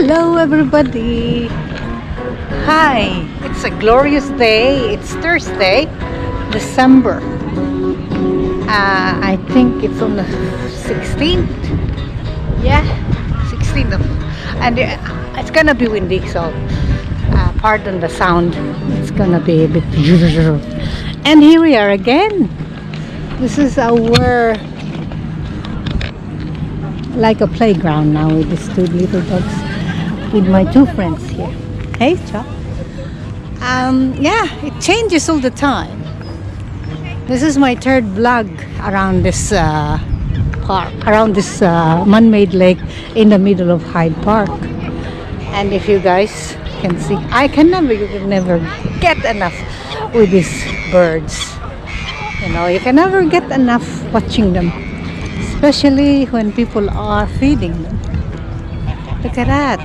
Hello everybody! Hi! It's a glorious day. It's Thursday, December. I think it's on the 16th. Yeah, 16th of, and it's gonna be windy, so pardon the sound. It's gonna be a bit. And here we are again. This is our like a playground now with these two little dogs, with my two friends here. Hey, Chap. Yeah, it changes all the time. This is my third vlog around this park, around this man-made lake in the middle of Hyde Park. And if you guys can see, I can never get enough with these birds. You know, you can never get enough watching them, especially when people are feeding them. Look at that.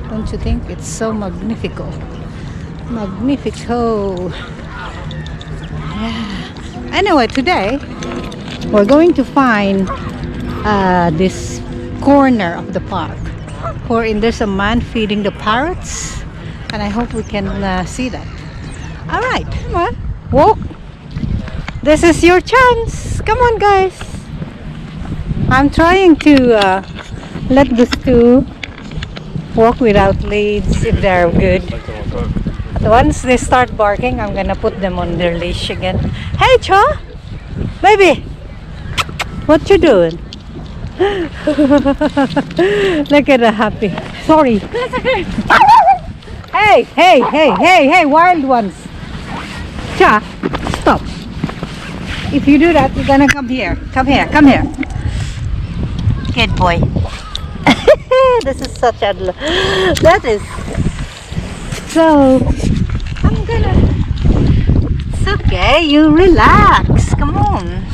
Don't you think it's so magnifico? Magnifico. Yeah. Anyway, today we're going to find this corner of the park wherein there's a man feeding the parrots, and I hope we can see that. All right, come on, walk. This is your chance. Come on, guys. I'm trying to let these two walk without leads if they're good. But once they start barking, I'm gonna put them on their leash again. Hey, Cha! Baby! What you doing? Look at the happy. Sorry. Hey, wild ones. Cha, stop. If you do that, you're gonna come here. Come here. Good boy. This is such a... That is... So... I'm gonna... It's okay, you relax. Come on.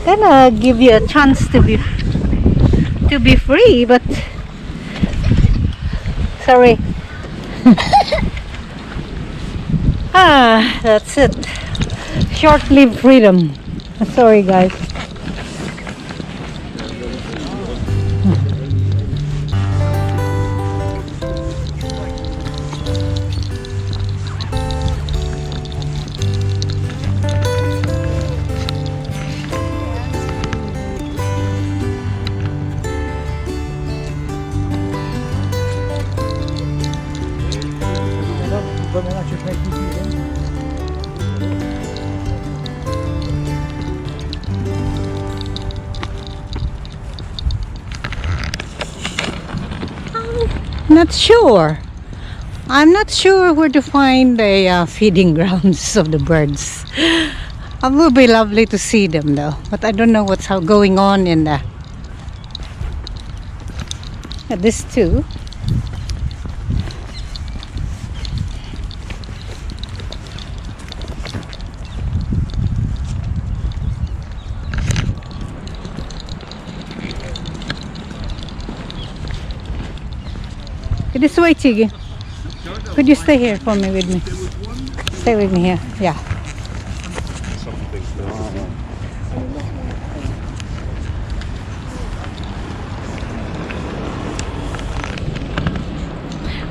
Gonna give you a chance to be free, but... Sorry. That's it. Short-lived freedom. Sorry, guys. I'm not sure where to find the feeding grounds of the birds. It would be lovely to see them though, but I don't know what's going on in the this too. This way, Chigi. Could you stay here for me with me? Stay with me here. Yeah.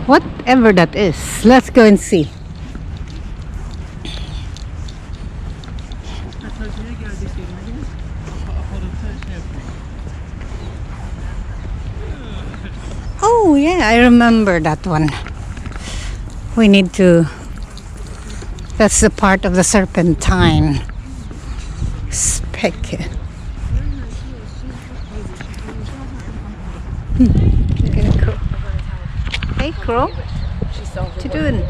Whatever that is, let's go and see. Oh yeah, I remember that one. We need to... That's the part of the serpentine. Speck. Look at the crow. Hey, crow. What you doing?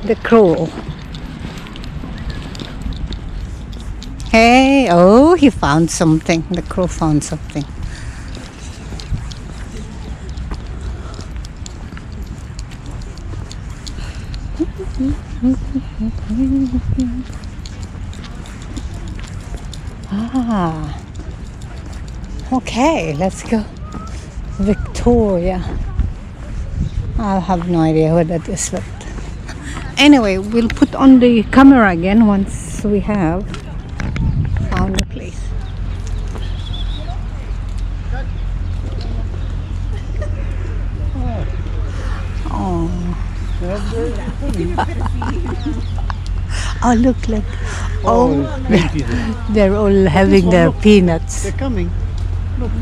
The crow. Hey, oh, he found something. The crow found something. Okay, let's go. Victoria. I have no idea what that is, but anyway, we'll put on the camera again once least we have found a place. Oh. Oh, look. Oh, they're all having their look. peanuts. They're coming. Look.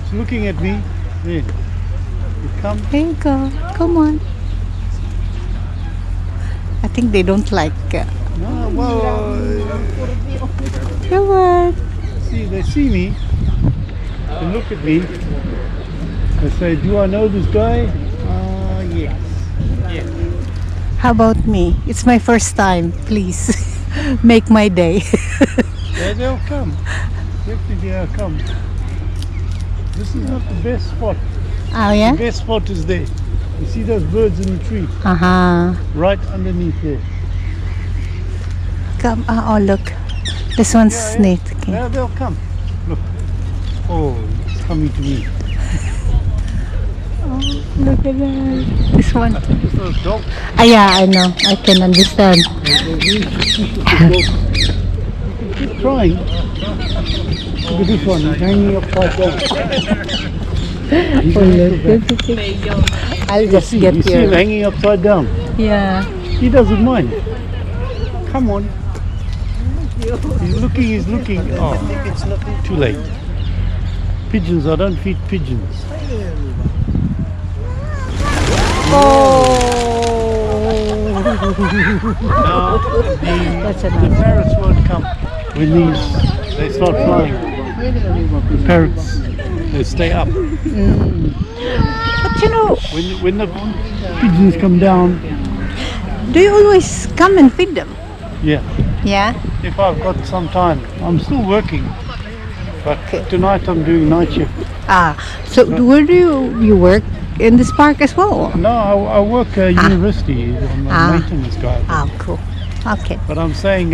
It's looking at me. There. You come. Here you go. Come on. I think they don't like. No, well, Come on. see, they see me. They look at me. They say, "Do I know this guy?" Yes. Yes. How about me? It's my first time. Please make my day. Yeah, they'll come. Definitely they'll come. This is not the best spot. Oh yeah? The best spot is there. You see those birds in the tree? Uh-huh. Right underneath there. Come. Oh, look. This one's neat. Okay. Yeah, they'll come. Look. Oh, it's coming to me. Look at that. This one. It's those dogs. Yeah, I know. I can understand. You can keep trying. Look at this one. He's hanging upside down. He's Oh, look. I'll just get you see him here. hanging upside down. Yeah. He doesn't mind. Come on. He's looking. Oh, it's not too late. Pigeons, I don't feed pigeons. Now, That's the enough. parrots won't come when they start flying. The parrots, they stay up. But you know, When the pigeons come down, do you always come and feed them? yeah, Yeah. if I've got some time. I'm still working, but Okay. tonight I'm doing night shift. So where do you work in this park as well? No, I work at university. I'm a maintenance guy. Cool. Okay. But I'm saying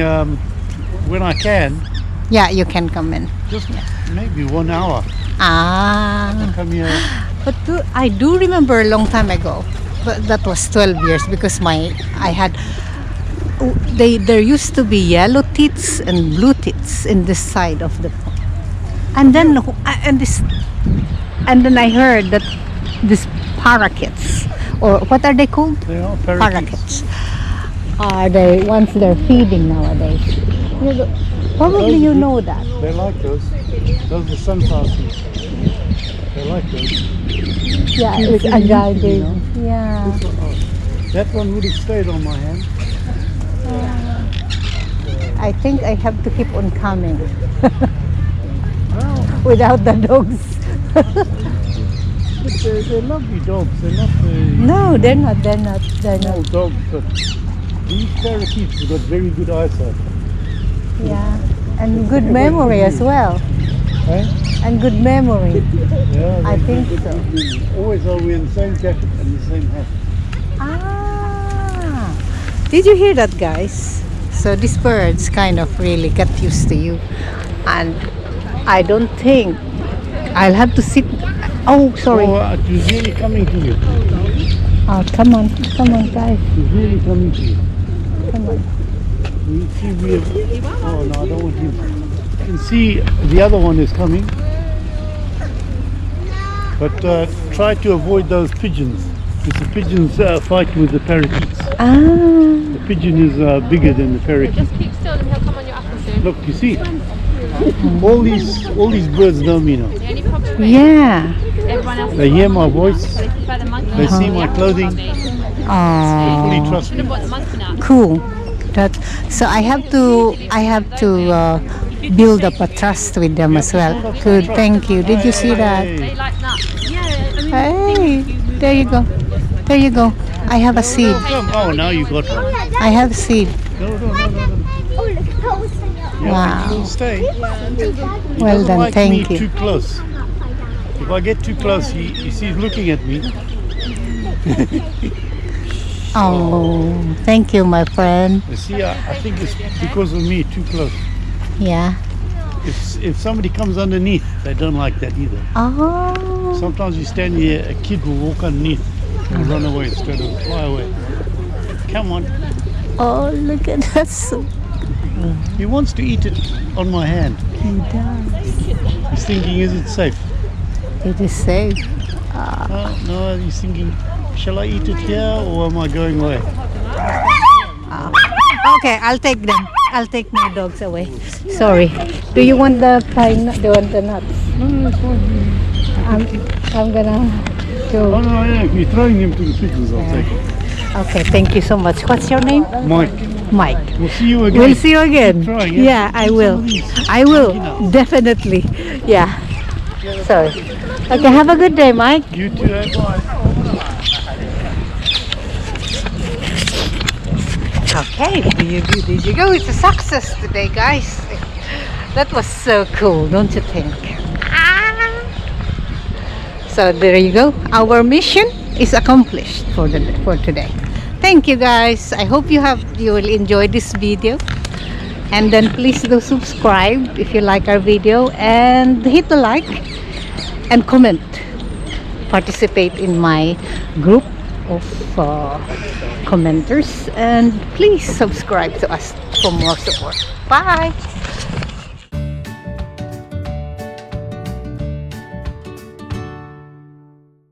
when I can, Yeah, you can come in. just maybe 1 hour. Come here. But I do remember a long time ago, but that was 12 years because there used to be yellow tits and blue tits in this side of the pond. And then I heard that these parakeets, or what are they called? They are parakeets. Are they once they're feeding nowadays? Probably you know that. They like those. Those are sunflower seeds. They like those. Yeah, See, it's they a can eat, guide. you know. Yeah. That one would have stayed on my hand. I think I have to keep on coming Well, without the dogs. but they're lovely dogs. They're not No, they're not. small dogs, but these parakeets have got very good eyesight. Yeah, and good memory as well. Eh? And good memory. Yeah, I they've think got so. good memory. Always are wearing the same jacket and the same hat. Did you hear that, guys? So these birds kind of really got used to you, and I don't think I'll have to sit. Oh, sorry. Oh, he's really coming to you. Oh, come on, guys, He's really coming to you. come on. You see, oh no, I don't want him. You can see the other one is coming. But try to avoid those pigeons. Because the pigeons fight with the parakeets. The pigeon is bigger than the parakeet. Just keep still and he'll come on your apple soon. Look, you see, all these birds know me now. The only problem is Yeah. everyone else They hear my voice. they prefer the monkey. They see my clothing. They fully Oh, trust Should me. have bought the monkey nut. cool. So I have to build up a trust with them as well. Good, thank you. Did you see that? They like nuts. Yeah, Hey, there you go. There you go. I have a seed. Oh, now you got one. I have a seed. No. Yeah, Wow. he'll stay. He Well doesn't done, like thank me you. too close. If I get too close, he sees looking at me. Oh, thank you, my friend. You see, I think it's because of me too close. Yeah. If somebody comes underneath, they don't like that either. Oh. Sometimes you stand here, a kid will walk underneath and run away straight away, fly away. Come on. Oh, look at that. He wants to eat it on my hand. He does. He's thinking, is it safe? It is safe. No, he's thinking, shall I eat it here or am I going away? Okay, I'll take them. I'll take my dogs away. Sorry. Do you want the pine? Do you want the nuts? No, it's fine. I'm gonna go. Oh, no, yeah, if you're throwing them to the pigeons, I'll take it. Okay, thank you so much. What's your name? Mike, Mike. we'll see you again. We'll see you again. Keep trying, Yeah, I will. I will. Definitely. Yeah. Sorry. Okay, have a good day, Mike. You too, bye. Okay, there you go. It's a success today, guys. That was so cool, don't you think? So there you go. Our mission is accomplished for today. Thank you, guys. I hope you will enjoy this video. And then please do subscribe if you like our video and hit the like and comment. Participate in my group of commenters and please subscribe to us for more support. Bye.